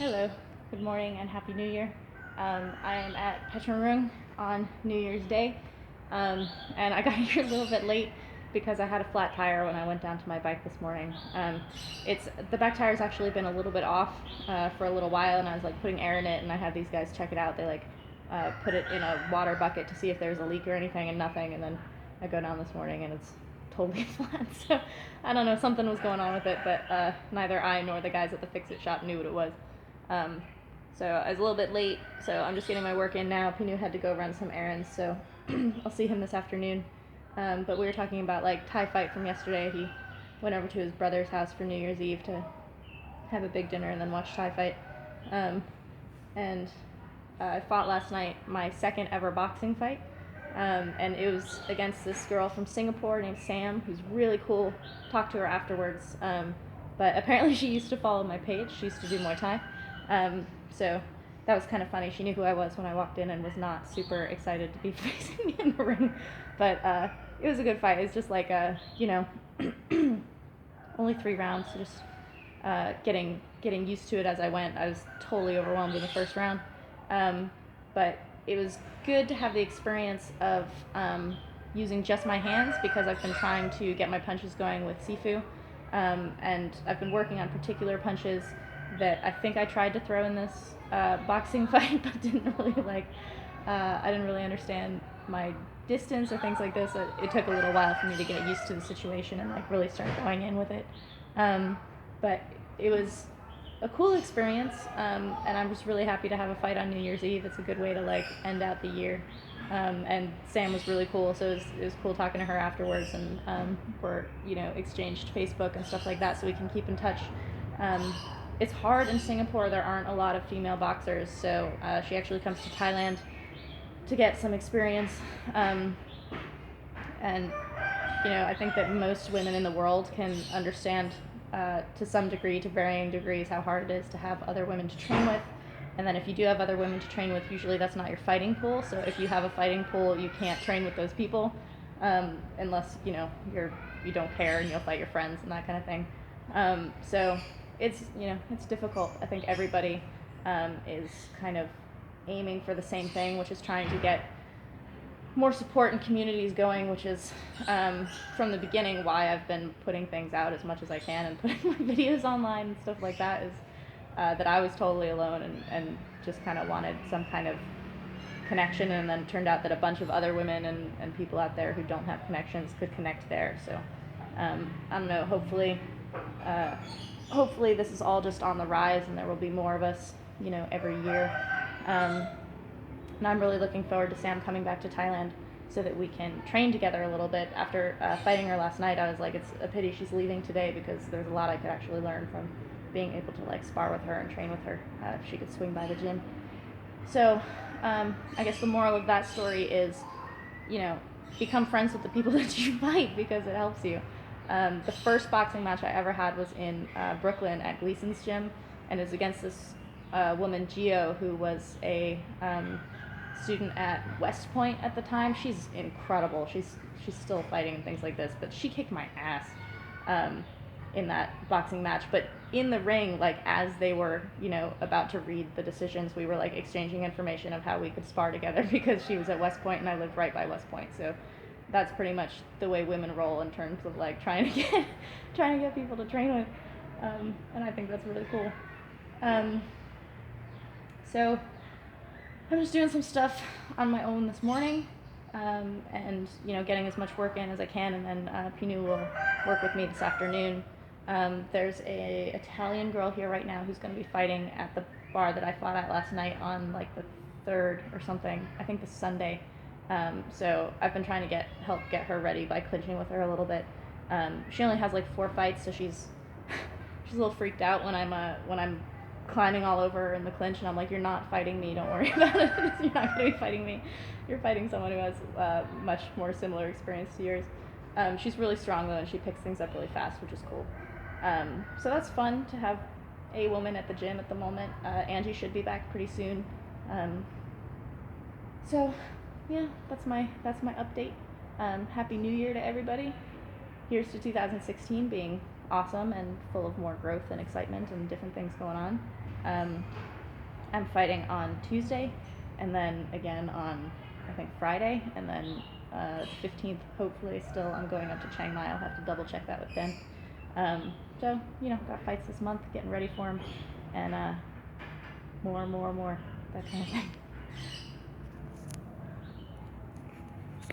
Hello, good morning, and Happy New Year. I am at Petrarung on New Year's Day, and I got here a little bit late because I had a flat tire when I went down to my bike this morning. It's the back tire's actually been a little bit off for a little while, and I was like putting air in it, and I had these guys check it out. They put it in a water bucket to see if there's a leak or anything, and nothing. And then I go down this morning, and it's totally flat. So I don't know, something was going on with it, but neither I nor the guys at the fix-it shop knew what it was. So I was a little bit late, so I'm just getting my work in now. Pinu had to go run some errands, so I'll see him this afternoon. But we were talking about Thai fight from yesterday. He went over to his brother's house for New Year's Eve to have a big dinner and then watch Thai fight. And I fought last night, my second ever boxing fight. And it was against this girl from Singapore named Sam, who's really cool. Talked to her afterwards. But apparently she used to follow my page. She used to do Muay Thai. So that was kind of funny. She knew who I was when I walked in and was not super excited to be facing me in the ring. But it was a good fight. It's just only 3 rounds, so just getting used to it as I went. I was totally overwhelmed in the first round. But it was good to have the experience of using just my hands because I've been trying to get my punches going with Sifu. And I've been working on particular punches that I think I tried to throw in this boxing fight, but didn't really I didn't really understand my distance or things like this. It took a little while for me to get used to the situation and really start going in with it. But it was a cool experience, and I'm just really happy to have a fight on New Year's Eve. It's a good way to end out the year. And Sam was really cool, so it was cool talking to her afterwards, and we're exchanged Facebook and stuff like that, so we can keep in touch. It's hard in Singapore. There aren't a lot of female boxers, so she actually comes to Thailand to get some experience. And I think that most women in the world can understand to some degree, to varying degrees, how hard it is to have other women to train with. And then if you do have other women to train with, usually that's not your fighting pool. So if you have a fighting pool, you can't train with those people unless you don't care and you'll fight your friends and that kind of thing. So it's difficult. I think everybody is kind of aiming for the same thing, which is trying to get more support and communities going, which is from the beginning why I've been putting things out as much as I can and putting my videos online and stuff like that, is that I was totally alone and just kind of wanted some kind of connection, and then it turned out that a bunch of other women and people out there who don't have connections could connect there. So I don't know, hopefully this is all just on the rise and there will be more of us every year. And I'm really looking forward to Sam coming back to Thailand so that we can train together a little bit. After fighting her last night, I was like, it's a pity she's leaving today because there's a lot I could actually learn from being able to spar with her and train with her if she could swing by the gym. So I guess the moral of that story is, become friends with the people that you fight because it helps you. The first boxing match I ever had was in Brooklyn at Gleason's gym, and it was against this woman, Gio, who was a student at West Point at the time. She's incredible. She's still fighting and things like this, but she kicked my ass in that boxing match. But in the ring, as they were about to read the decisions, we were exchanging information of how we could spar together because she was at West Point and I lived right by West Point. So that's pretty much the way women roll in terms of trying to get people to train with, and I think that's really cool. So I'm just doing some stuff on my own this morning, and getting as much work in as I can, and then Pinu will work with me this afternoon. There's a Italian girl here right now who's going to be fighting at the bar that I fought at last night on the 3rd or something, I think this Sunday. So I've been trying to help get her ready by clinching with her a little bit. She only has 4 fights, so she's a little freaked out when I'm climbing all over her in the clinch, and I'm like, you're not fighting me, don't worry about it. You're not going to be fighting me. You're fighting someone who has much more similar experience to yours. She's really strong though, and she picks things up really fast, which is cool. So that's fun to have a woman at the gym at the moment. Angie should be back pretty soon. So yeah, that's my update. Happy New Year to everybody. Here's to 2016 being awesome and full of more growth and excitement and different things going on. I'm fighting on Tuesday, and then again on, I think, Friday, and then 15th, hopefully, still I'm going up to Chiang Mai. I'll have to double check that with Ben. So, got fights this month, getting ready for them, and more, that kind of thing.